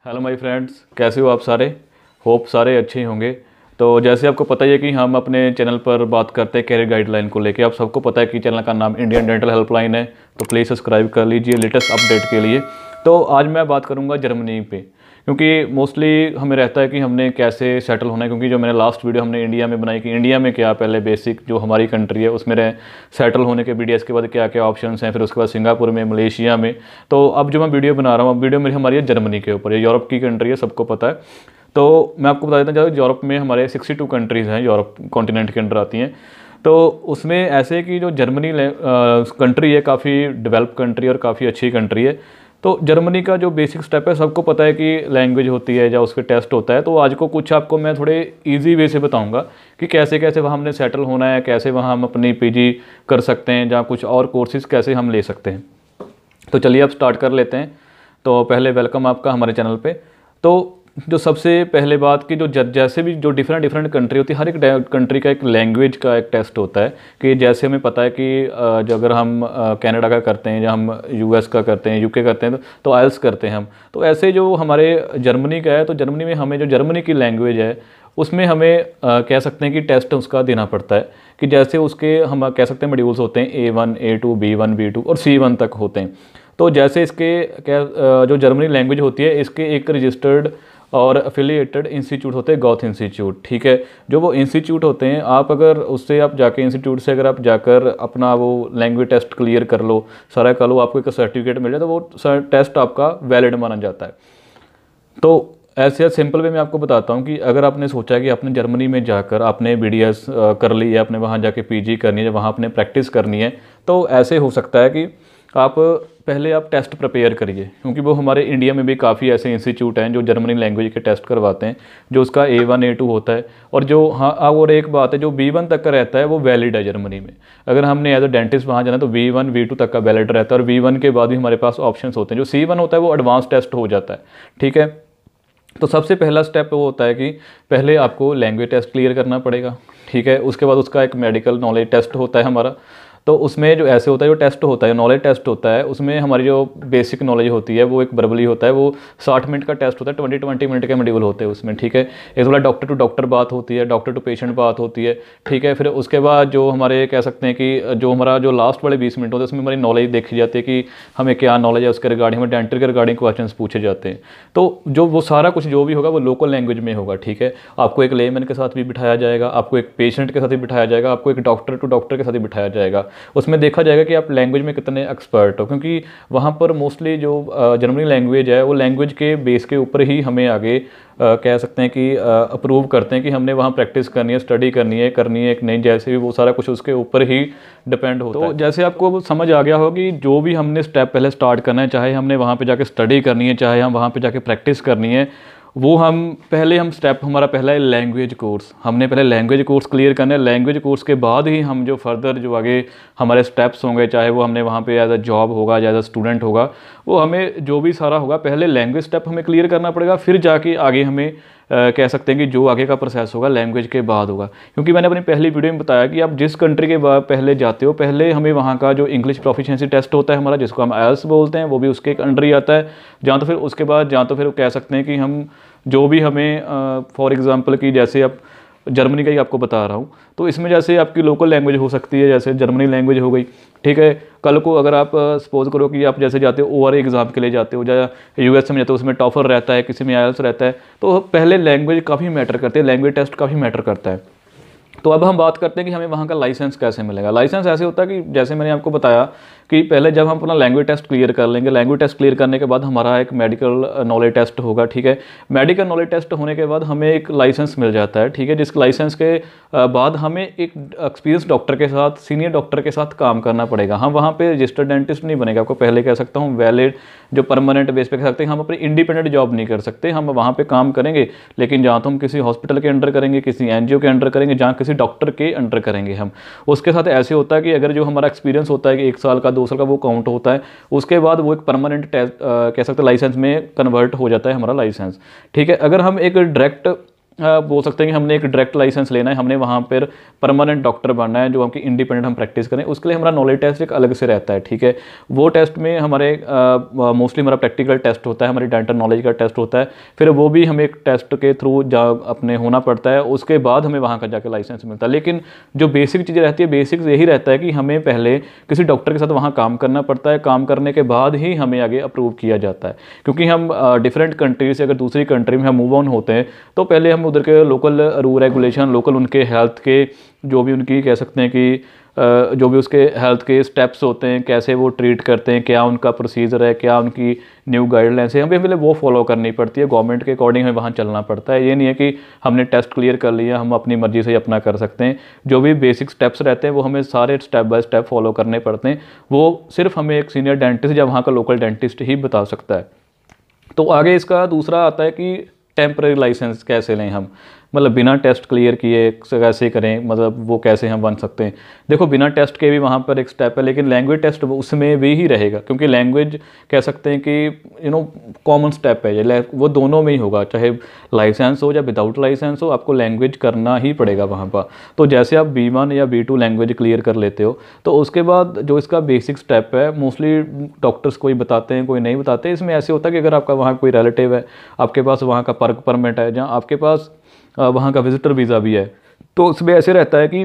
Hello my friends, कैसे हो आप सारे। होप सारे अच्छे ही होंगे। तो जैसे आपको पता ही है कि हम अपने चैनल पर बात करते हैं कैरियर गाइडलाइन को लेके। आप सबको पता है कि चैनल का नाम इंडियन डेंटल हेल्पलाइन है, तो प्लीज़ सब्सक्राइब कर लीजिए लेटेस्ट अपडेट के लिए। तो आज मैं बात करूंगा जर्मनी पे, क्योंकि मोस्टली हमें रहता है कि हमने कैसे सेटल होना है। क्योंकि जो मैंने लास्ट वीडियो हमने इंडिया में बनाई कि इंडिया में क्या पहले बेसिक जो हमारी कंट्री है उसमें सेटल होने के BDS के बाद क्या क्या ऑप्शंस हैं, फिर उसके बाद सिंगापुर में, मलेशिया में। तो अब जो मैं वीडियो बना रहा हूँ, अब वीडियो मेरी हमारी है जर्मनी के ऊपर। ये यूरोप की कंट्री है, सबको पता है। तो मैं आपको बता देता हूँ, यूरोप में हमारे 62 कंट्रीज़ हैं, यूरोप कॉन्टिनेंट के अंडर आती हैं। तो उसमें ऐसे कि जो जर्मनी कंट्री है, काफ़ी डेवलप कंट्री और काफ़ी अच्छी कंट्री है। तो जर्मनी का जो बेसिक स्टेप है, सबको पता है कि लैंग्वेज होती है या उसके टेस्ट होता है। तो आज को कुछ आपको मैं थोड़े इजी वे से बताऊंगा कि कैसे कैसे वहाँ हमने सेटल होना है, कैसे वहाँ हम अपनी PG कर सकते हैं, या कुछ और कोर्सेज़ कैसे हम ले सकते हैं। तो चलिए अब स्टार्ट कर लेते हैं। तो पहले वेलकम आपका हमारे चैनल पे। तो जो सबसे पहले बात कि जो जैसे भी जो डिफरेंट कंट्री होती है, हर एक कंट्री का एक लैंग्वेज का एक टेस्ट होता है। कि जैसे हमें पता है कि जो अगर हम कनाडा का करते हैं या हम US का करते हैं, UK करते हैं, तो IELTS करते हैं हम। तो ऐसे जो हमारे जर्मनी का है, तो जर्मनी में हमें जो जर्मनी की लैंग्वेज है उसमें हमें कह सकते हैं कि टेस्ट उसका देना पड़ता है। कि जैसे उसके हम कह सकते हैं मॉड्यूल्स होते हैं A1 A2 B1 B2 और C1 तक होते हैं। तो जैसे इसके जो जर्मनी लैंग्वेज होती है, इसके एक रजिस्टर्ड और एफिलिएटेड इंस्टीट्यूट होते हैं, गॉथ इंस्टीट्यूट। ठीक है, जो वो इंस्टीट्यूट होते हैं, आप अगर उससे आप जाके इंस्टीट्यूट से अगर आप जाकर अपना वो लैंग्वेज टेस्ट क्लियर कर लो, सारा कर लो, आपको एक सर्टिफिकेट मिल जाए, तो वो टेस्ट आपका वैलिड माना जाता है। तो ऐसे सिंपल वे में आपको बताता हूँ कि अगर आपने सोचा है कि आपने जर्मनी में जाकर आपने BDS कर ली है, आपने वहाँ जाके PG करनी है, वहाँ आपने प्रैक्टिस करनी है, तो ऐसे हो सकता है कि आप पहले आप टेस्ट प्रिपेयर करिए। क्योंकि वो हमारे इंडिया में भी काफ़ी ऐसे इंस्टीट्यूट हैं जो जर्मनी लैंग्वेज के टेस्ट करवाते हैं, जो उसका A1 A2 होता है। और जो और एक बात है, जो B1 तक का रहता है वो वैलिड है जर्मनी में। अगर हमने एज अ डेंटिस्ट वहाँ जाना है तो B1 B2 तक का वैलिड रहता है, और B1 के बाद भी हमारे पास ऑप्शंस होते हैं। जो C1 होता है वो एडवांस टेस्ट हो जाता है। ठीक है, तो सबसे पहला स्टेप वो होता है कि पहले आपको लैंग्वेज टेस्ट क्लियर करना पड़ेगा। ठीक है, उसके बाद उसका एक मेडिकल नॉलेज टेस्ट होता है हमारा। तो उसमें जो ऐसे होता है, जो टेस्ट होता है, नॉलेज टेस्ट होता है, उसमें हमारी जो बेसिक नॉलेज होती है वो एक वर्बली होता है। वो 60 मिनट का टेस्ट होता है, 20 मिनट के मॉड्यूल होते हैं उसमें। ठीक है, एक वाला डॉक्टर टू डॉक्टर बात होती है, डॉक्टर टू पेशेंट बात होती है। ठीक है, फिर उसके बाद जो हमारे कह सकते हैं कि जो हमारा जो लास्ट वाले 20 मिनट होते हैं, उसमें हमारी नॉलेज देखी जाती है कि हमें क्या नॉलेज है उसके रिगार्डिंग, हमें डेंटल के रिगार्डिंग क्वेश्चन पूछे जाते हैं। तो जो वो सारा कुछ जो भी होगा वो लोकल लैंग्वेज में होगा। ठीक है, आपको एक लेमैन के साथ भी बिठाया जाएगा, आपको एक पेशेंट के साथ भी बिठाया जाएगा, आपको एक डॉक्टर टू डॉक्टर के साथ भी बिठाया जाएगा। उसमें देखा कि आप लैंग्वेज में कितने एक्सपर्ट हो। क्योंकि वहाँ पर मोस्टली जो जर्मनी लैंग्वेज है, वो लैंग्वेज के बेस के ऊपर ही हमें आगे कह सकते हैं कि अप्रूव करते हैं कि हमने वहाँ प्रैक्टिस करनी है, स्टडी करनी है एक नहीं, जैसे भी वो सारा कुछ उसके ऊपर ही डिपेंड होता है। तो जैसे आपको समझ आ गया होगा कि जो भी हमने स्टेप पहले स्टार्ट करना है, चाहे हमने वहाँ पर जाके स्टडी करनी है, चाहे हम वहाँ पर जाके प्रैक्टिस करनी है, वो हम स्टेप हमारा पहला है लैंग्वेज कोर्स। हमने पहले लैंग्वेज कोर्स क्लियर करना है। लैंग्वेज कोर्स के बाद ही हम जो फर्दर जो आगे हमारे स्टेप्स होंगे, चाहे वो हमने वहाँ पे एज अ जॉब होगा या एज अ स्टूडेंट होगा, वो हमें जो भी सारा होगा, पहले लैंग्वेज स्टेप हमें क्लियर करना पड़ेगा, फिर जाके आगे हमें कह सकते हैं कि जो आगे का प्रोसेस होगा लैंग्वेज के बाद होगा। क्योंकि मैंने अपनी पहली वीडियो में बताया कि आप जिस कंट्री के बाद पहले जाते हो, पहले हमें वहाँ का जो इंग्लिश प्रोफिशिएंसी टेस्ट होता है हमारा, जिसको हम IELTS बोलते हैं, वो भी उसके अंडर ही आता है। जहाँ तो फिर उसके बाद जहाँ तो फिर कह सकते हैं कि हम जो भी हमें फॉर एग्जांपल कि जैसे आप जर्मनी का ही आपको बता रहा हूँ, तो इसमें जैसे आपकी लोकल लैंग्वेज हो सकती है, जैसे जर्मनी लैंग्वेज हो गई। ठीक है, कल को अगर आप सपोज करो कि आप जैसे जाते हो ORA एग्ज़ाम के लिए जाते हो, या US में जाते हो, उसमें टॉफर रहता है, किसी में IELTS रहता है, तो पहले लैंग्वेज काफ़ी मैटर करती है, लैंग्वेज टेस्ट काफ़ी मैटर करता है। तो अब हम बात करते हैं कि हमें वहाँ का लाइसेंस कैसे मिलेगा। लाइसेंस ऐसे होता है कि जैसे मैंने आपको बताया कि पहले जब हम अपना लैंग्वेज टेस्ट क्लियर कर लेंगे, लैंग्वेज टेस्ट क्लियर करने के बाद हमारा एक मेडिकल नॉलेज टेस्ट होगा। ठीक है, मेडिकल नॉलेज टेस्ट होने के बाद हमें एक लाइसेंस मिल जाता है। ठीक है, जिस लाइसेंस के बाद हमें एक एक्सपीरियंस डॉक्टर के साथ, सीनियर डॉक्टर के साथ काम करना पड़ेगा। हम वहाँ पे रजिस्टर्ड डेंटिस्ट नहीं बनेगा, आपको पहले कह सकता हूँ, वैलिड जो परमानेंट बेस पे कह सकते हैं। हम अपनी इंडिपेंडेंट जॉब नहीं कर सकते, हम वहाँ पे काम करेंगे, लेकिन जहाँ तो हम किसी हॉस्पिटल के अंडर करेंगे, किसी NGO के अंडर करेंगे, जहाँ किसी डॉक्टर के अंडर करेंगे हम। उसके साथ ऐसे होता है कि अगर जो हमारा एक्सपीरियंस होता है कि 1 साल का 2 साल का, वो काउंट होता है। उसके बाद वो एक परमानेंट कह सकते हैं लाइसेंस में कन्वर्ट हो जाता है हमारा लाइसेंस। ठीक है, अगर हम एक डायरेक्ट बोल सकते हैं कि हमने एक डायरेक्ट लाइसेंस लेना है, हमने वहाँ पर परमानेंट डॉक्टर बनना है, जो हमकी इंडिपेंडेंट हम प्रैक्टिस करें, उसके लिए हमारा नॉलेज टेस्ट एक अलग से रहता है, ठीक है। वो टेस्ट में हमारे मोस्टली हमारा प्रैक्टिकल टेस्ट होता है, हमारी डेंटल नॉलेज का टेस्ट होता है, फिर वो भी हमें एक टेस्ट के थ्रू जा अपने होना पड़ता है, उसके बाद हमें वहाँ का जाकर लाइसेंस मिलता है। लेकिन जो बेसिक चीज़ें रहती है, बेसिक्स यही रहता है कि हमें पहले किसी डॉक्टर के साथ वहाँ काम करना पड़ता है, काम करने के बाद ही हमें आगे अप्रूव किया जाता है। क्योंकि हम डिफरेंट कंट्री से अगर दूसरी कंट्री में हम मूव ऑन होते हैं तो पहले हम उधर के लोकल रूल रेगुलेशन, लोकल उनके हेल्थ के जो भी उनकी कह सकते हैं कि जो भी उसके हेल्थ के स्टेप्स होते हैं, कैसे वो ट्रीट करते हैं, क्या उनका प्रोसीजर है, क्या उनकी न्यू गाइडलाइंस है, हमें पहले वो फॉलो करनी पड़ती है। गवर्नमेंट के अकॉर्डिंग हमें वहाँ चलना पड़ता है। ये नहीं है कि हमने टेस्ट क्लियर कर लिया हम अपनी मर्जी से ही अपना कर सकते हैं। जो भी बेसिक स्टेप्स रहते हैं वो हमें सारे स्टेप बाय स्टेप फॉलो करने पड़ते हैं। वो सिर्फ हमें एक सीनियर डेंटिस्ट या वहाँ का लोकल डेंटिस्ट ही बता सकता है। तो आगे इसका दूसरा आता है कि टेम्परेरी लाइसेंस कैसे लें हम, मतलब बिना टेस्ट क्लियर किए कैसे करें, मतलब वो कैसे हम बन सकते हैं। देखो बिना टेस्ट के भी वहाँ पर एक स्टेप है, लेकिन लैंग्वेज टेस्ट उसमें भी ही रहेगा, क्योंकि लैंग्वेज कह सकते हैं कि कॉमन स्टेप है ये, वो दोनों में ही होगा, चाहे लाइसेंस हो या विदाउट लाइसेंस हो, आपको लैंग्वेज करना ही पड़ेगा वहाँ पर। तो जैसे आप B1 या B2 लैंग्वेज क्लियर कर लेते हो तो उसके बाद जो इसका बेसिक स्टेप है, मोस्टली डॉक्टर्स कोई बताते हैं कोई नहीं बताते। इसमें ऐसे होता है कि अगर आपका वहाँ कोई रिलेटिव है, आपके पास वहाँ का वर्क परमिट है, जहाँ आपके पास वहाँ का विजिटर वीज़ा भी है, तो उसमें ऐसे रहता है कि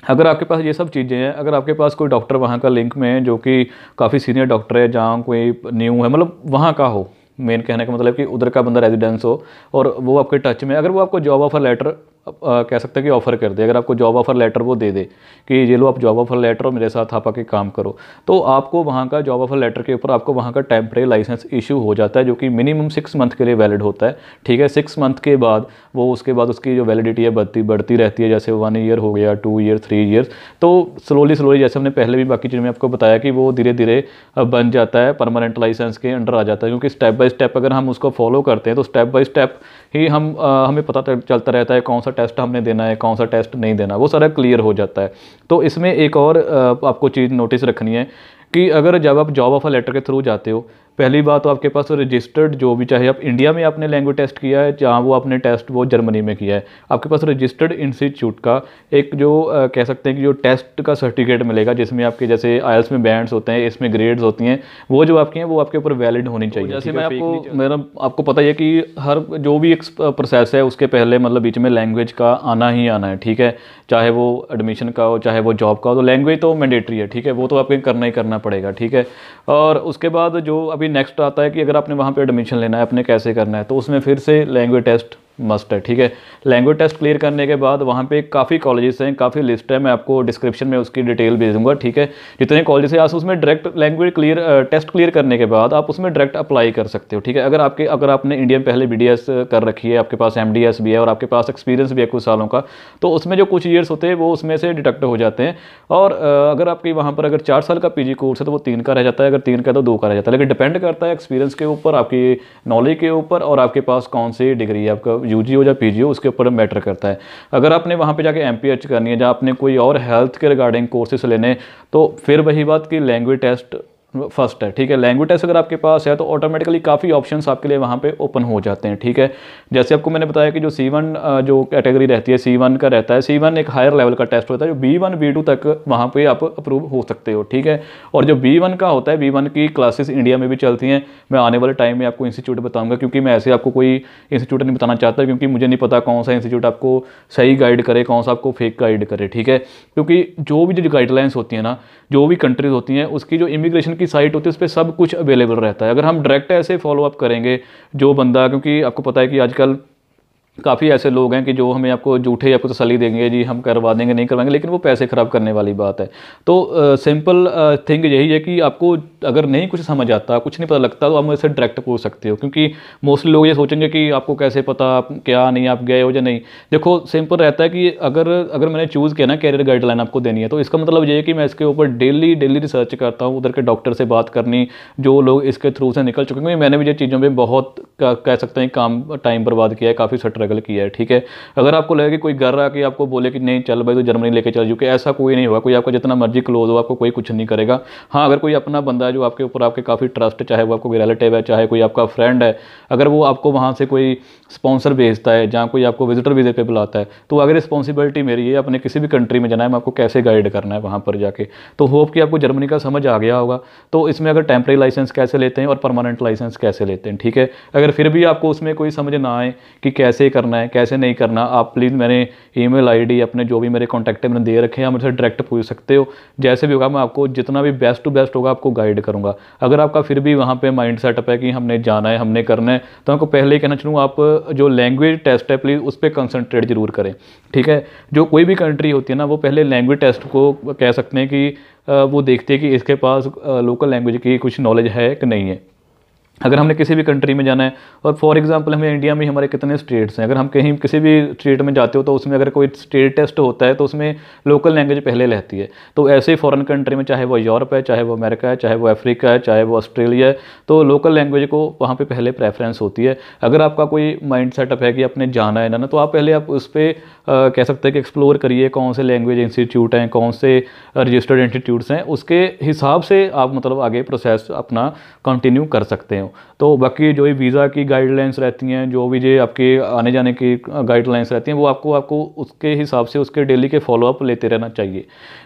अगर आपके पास ये सब चीज़ें हैं, अगर आपके पास कोई डॉक्टर वहाँ का लिंक में है जो कि काफ़ी सीनियर डॉक्टर है, जहाँ कोई न्यू है, मतलब वहाँ का हो, मेन कहने का मतलब कि उधर का बंदा रेजिडेंस हो और वो आपके टच में, अगर वो आपको जॉब ऑफर लेटर कह सकते हैं कि ऑफ़र कर दे, अगर आपको जॉब ऑफ़र लेटर वो दे दे कि ये लो आप जॉब ऑफ़र लेटर और मेरे साथ आप आके काम करो, तो आपको वहाँ का जॉब ऑफ़र लेटर के ऊपर आपको वहाँ का टेम्परेरी लाइसेंस इशू हो जाता है, जो कि मिनिमम 6 मंथ के लिए वैलिड होता है, ठीक है। 6 मंथ के बाद वो उसके बाद उसकी जो वैलिडिटी है बढ़ती रहती है, जैसे 1 ईयर हो गया, 2 ईयर, 3 ईयर्स, तो स्लोली जैसे हमने पहले भी बाकी चीज़ों में आपको बताया कि वो धीरे धीरे बन जाता है, परमानेंट लाइसेंस के अंडर आ जाता है। क्योंकि स्टेप बाय स्टेप अगर हम उसको फॉलो करते हैं तो स्टेप बाय स्टेप ही हमें पता चलता रहता है कौन सा टेस्ट हमने देना है, कौन सा टेस्ट नहीं देना, वो सारा क्लियर हो जाता है। तो इसमें एक और आपको चीज़ नोटिस रखनी है कि अगर जब आप जॉब ऑफर लेटर के थ्रू जाते हो, पहली बात तो आपके पास रजिस्टर्ड जो भी, चाहे आप इंडिया में आपने लैंग्वेज टेस्ट किया है, जहाँ वो आपने टेस्ट वो जर्मनी में किया है, आपके पास रजिस्टर्ड इंस्टीट्यूट का एक जो कह सकते हैं कि जो टेस्ट का सर्टिफिकेट मिलेगा, जिसमें आपके जैसे IELTS में बैंड्स होते हैं, इसमें ग्रेड्स होती हैं, वो जो आपकी हैं वो आपके ऊपर वैलिड होनी चाहिए। जैसे मैं आपको पता है कि हर जो भी एक प्रोसेस है उसके पहले मतलब बीच में लैंग्वेज का आना ही आना है, ठीक है। चाहे वो एडमिशन का हो, चाहे वो जॉब का हो, तो लैंग्वेज तो मैंडेटरी है, ठीक है, वो तो आपको करना ही करना पड़ेगा, ठीक है। और उसके बाद जो अभी नेक्स्ट आता है कि अगर आपने वहाँ पे एडमिशन लेना है, अपने कैसे करना है, तो उसमें फिर से लैंग्वेज टेस्ट मस्ट है, ठीक है। लैंग्वेज टेस्ट क्लियर करने के बाद वहाँ पे काफ़ी कॉलेजेस हैं, काफ़ी लिस्ट है, मैं आपको डिस्क्रिप्शन में उसकी डिटेल भेज दूँगा, ठीक है। जितने कॉलेजेस हैं आप उसमें डायरेक्ट लैंग्वेज टेस्ट क्लियर करने के बाद आप उसमें डायरेक्ट अप्लाई कर सकते हो, ठीक है। अगर आपने इंडिया में पहले BDS कर रखी है, आपके पास MDS भी है और आपके पास एक्सपीरियंस भी है कुछ सालों का, तो उसमें जो कुछ ईयर्स होते हैं वो उसमें से डिडक्ट हो जाते हैं। और अगर आपकी वहाँ पर अगर 4 साल का PG कोर्स है तो वो 3 का रह जाता है, अगर 3 का तो 2 का रह जाता है। लेकिन डिपेंड करता है एक्सपीरियंस के ऊपर, आपकी नॉलेज के ऊपर और आपके पास कौन सी डिग्री है, आपका UG हो या PG हो, उसके ऊपर मैटर करता है। अगर आपने वहाँ पे जाके MPH करनी है, जहाँ आपने कोई और हेल्थ के रिगार्डिंग कोर्सेस लेने, तो फिर वही बात कि लैंग्वेज टेस्ट फर्स्ट है, ठीक है। लैंग्वेज टेस्ट अगर आपके पास है तो ऑटोमेटिकली काफ़ी ऑप्शंस आपके लिए वहाँ पे ओपन हो जाते हैं, ठीक है। जैसे आपको मैंने बताया कि जो C1 जो कैटेगरी रहती है, C1 का रहता है। C1 एक हायर लेवल का टेस्ट होता है, जो B1 B2 तक वहाँ पे आप अप्रूव हो सकते हो, ठीक है। और जो B1 का होता है, B1 की क्लासेस इंडिया में भी चलती हैं। मैं आने वाले टाइम में आपको इंस्टीट्यूट बताऊँगा, क्योंकि मैं ऐसे आपको कोई इंस्टीट्यूट नहीं बताना चाहता, क्योंकि मुझे नहीं पता कौन सा इंस्टीट्यूट आपको सही गाइड करे, कौन सा आपको फेक गाइड करे, ठीक है। क्योंकि जो भी जो गाइडलाइंस होती है ना, जो भी कंट्रीज़ होती हैं, उसकी जो इमिग्रेशन की साइट होती है उस पर सब कुछ अवेलेबल रहता है। अगर हम डायरेक्ट ऐसे फॉलोअप करेंगे जो बंदा, क्योंकि आपको पता है कि आजकल काफ़ी ऐसे लोग हैं कि जो हमें आपको झूठे आपको तसल्ली देंगे, जी हम करवा देंगे, नहीं करवाएंगे, लेकिन वो पैसे ख़राब करने वाली बात है। तो सिंपल थिंग यही है कि आपको अगर नहीं कुछ समझ आता, कुछ नहीं पता लगता, तो आप मुझसे डायरेक्ट पूछ सकते हो। क्योंकि मोस्टली लोग ये सोचेंगे कि आपको कैसे पता, आप क्या नहीं, आप गए हो या नहीं। देखो सिंपल रहता है कि अगर मैंने चूज़ किया ना कैरियर गाइडलाइन आपको देनी है, तो इसका मतलब ये है कि मैं इसके ऊपर डेली रिसर्च करता हूँ, उधर के डॉक्टर से बात करनी, जो लोग इसके थ्रू से निकल चुके हैं। मैंने भी ये चीज़ों में बहुत कह सकते हैं काम टाइम बर्बाद किया है, काफ़ी स्ट्रगल किया है। ठीक है, अगर आपको लगे कि कोई घर आके आपको बोले कि नहीं चल भाई तो जर्मनी लेके चल जाओ, कि ऐसा कोई नहीं होगा। कोई आपका जितना मर्जी क्लोज हो, आपको कोई कुछ नहीं करेगा। हाँ, अगर कोई अपना बंदा है जो आपके ऊपर आपके काफ़ी ट्रस्ट, चाहे वो आपको कोई रिलेटिव है, चाहे कोई आपका फ्रेंड है, अगर वो आपको वहाँ से कोई स्पॉन्सर भेजता है, जहाँ कोई आपको विजिटर वीज़े पे बुलाता है, तो अगर रिस्पॉन्सिबिलिटी मेरी है अपने किसी भी कंट्री में जाना है, मैं आपको कैसे गाइड करना है वहाँ पर जाके। तो होप कि आपको जर्मनी का समझ आ गया होगा। तो इसमें अगर टेम्परेरी लाइसेंस कैसे लेते हैं और परमानेंट लाइसेंस कैसे लेते हैं, ठीक है। अगर फिर भी आपको उसमें कोई समझ ना आए कि कैसे करना है कैसे नहीं करना, आप प्लीज़ मैंने ईमेल आईडी अपने जो भी मेरे कॉन्टैक्ट मैंने दे रखे हैं, आप मुझसे डायरेक्ट पूछ सकते हो। जैसे भी होगा मैं आपको जितना भी बेस्ट टू बेस्ट होगा आपको गाइड करूँगा। अगर आपका फिर भी वहाँ पे माइंड सेटअप है कि हमने जाना है, हमने करना है, तो आपको पहले ही कहना चाहूँ, आप जो लैंग्वेज टेस्ट है प्लीज़ उस पर कंसंट्रेट जरूर करें। ठीक है, जो कोई भी कंट्री होती है ना, वो पहले लैंग्वेज टेस्ट को कह सकते हैं कि वो देखते हैं कि इसके पास लोकल लैंग्वेज की कुछ नॉलेज है कि नहीं है। अगर हमने किसी भी कंट्री में जाना है, और फॉर एग्जांपल हमें इंडिया में हमारे कितने स्टेट्स हैं, अगर हम कहीं किसी भी स्टेट में जाते हो तो उसमें अगर कोई स्टेट टेस्ट होता है तो उसमें लोकल लैंग्वेज पहले रहती है। तो ऐसे ही फॉरेन कंट्री में, चाहे वो यूरोप है, चाहे वो अमेरिका है, चाहे वो अफ्रीका है, चाहे वो ऑस्ट्रेलिया है, तो लोकल लैंग्वेज को वहाँ पे पहले प्रेफरेंस होती है। अगर आपका कोई माइंड सेटअप है कि आपने जाना है ना, तो आप पहले आप उस पर कह सकते हैं कि एक्सप्लोर करिए कौन से लैंग्वेज इंस्टीट्यूट हैं, कौन से रजिस्टर्ड इंस्टीट्यूट्स हैं, उसके हिसाब से आप मतलब आगे प्रोसेस अपना कंटिन्यू कर सकते हो। तो बाकी जो ये वीज़ा की गाइडलाइंस रहती हैं, जो भी ये आपके आने जाने की गाइडलाइंस रहती हैं, वो आपको उसके हिसाब से उसके डेली के फॉलोअप लेते रहना चाहिए।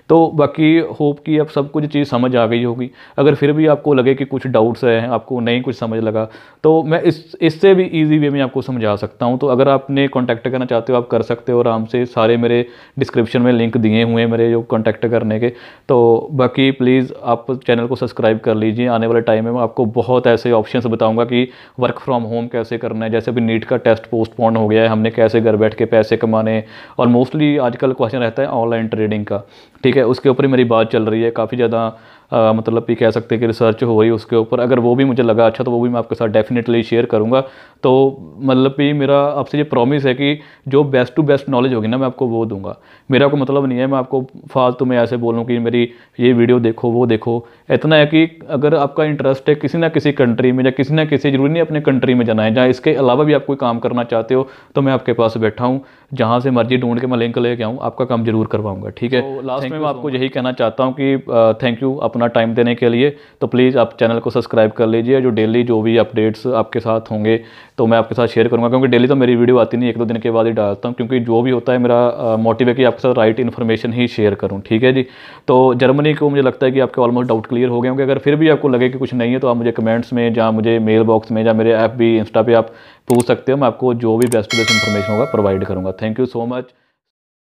तो बाकी होप कि अब सब कुछ चीज़ समझ आ गई होगी। अगर फिर भी आपको लगे कि कुछ डाउट्स हैं, आपको नहीं कुछ समझ लगा, तो मैं इससे भी ईजी वे में आपको समझा सकता हूँ। तो अगर आपने कॉन्टैक्ट करना चाहते हो आप कर सकते हो आराम से, सारे मेरे डिस्क्रिप्शन में लिंक दिए हुए हैं मेरे जो कॉन्टैक्ट करने के। तो बाकी प्लीज़ आप चैनल को सब्सक्राइब कर लीजिए। आने वाले टाइम में मैं आपको बहुत ऐसे ऑप्शंस बताऊंगा कि वर्क फ्रॉम होम कैसे करना है। जैसे अभी नीट का टेस्ट पोस्टपोन हो गया है, हमने कैसे घर बैठ के पैसे कमाने, और मोस्टली आजकल क्वेश्चन रहता है ऑनलाइन ट्रेडिंग का। ठीक है, उसके ऊपर ही मेरी बात चल रही है, काफ़ी ज़्यादा मतलब कि कह सकते हैं कि रिसर्च हो रही है उसके ऊपर। अगर वो भी मुझे लगा अच्छा तो वो भी मैं आपके साथ डेफिनेटली शेयर करूँगा। तो मतलब कि मेरा आपसे ये प्रॉमिस है कि जो बेस्ट टू बेस्ट नॉलेज होगी ना, मैं आपको वो दूंगा। मेरा को मतलब नहीं है मैं आपको फालतू में ऐसे बोलूँ कि मेरी ये वीडियो देखो वो देखो। इतना है कि अगर आपका इंटरेस्ट है किसी ना किसी कंट्री में, या किसी ना किसी, जरूरी नहीं अपने कंट्री में जाना है, जहाँ इसके अलावा भी आप कोई काम करना चाहते हो, तो मैं आपके पास बैठा हूँ। जहाँ से मर्जी ढूंढ के मैं लिंक लेके आऊँ, आपका काम जरूर करवाऊँगा। ठीक है, तो लास्ट में मैं आपको यही कहना चाहता हूँ कि थैंक यू अपना टाइम देने के लिए। तो प्लीज़ आप चैनल को सब्सक्राइब कर लीजिए। जो डेली जो भी अपडेट्स आपके साथ होंगे तो मैं आपके साथ शेयर करूँगा, क्योंकि डेली तो मेरी वीडियो आती नहीं, 1-2 दिन के बाद ही डालता हूँ, क्योंकि जो भी होता है मेरा मोटिव है कि आपके साथ राइट इन्फॉर्मेशन ही शेयर करूँ। ठीक है जी, तो जर्मनी को मुझे लगता है कि आपके ऑलमोस्ट डाउट क्लियर हो गए होंगे। अगर फिर भी आपको लगे कि कुछ नहीं है तो आप मुझे कमेंट्स में, जहाँ मुझे मेल बॉक्स में, या मेरे FB इंस्टा पे आप पूछ सकते हो। मैं आपको जो भी बेस्ट इन्फॉर्मेशन होगा प्रोवाइड करूँगा। Thank you so much.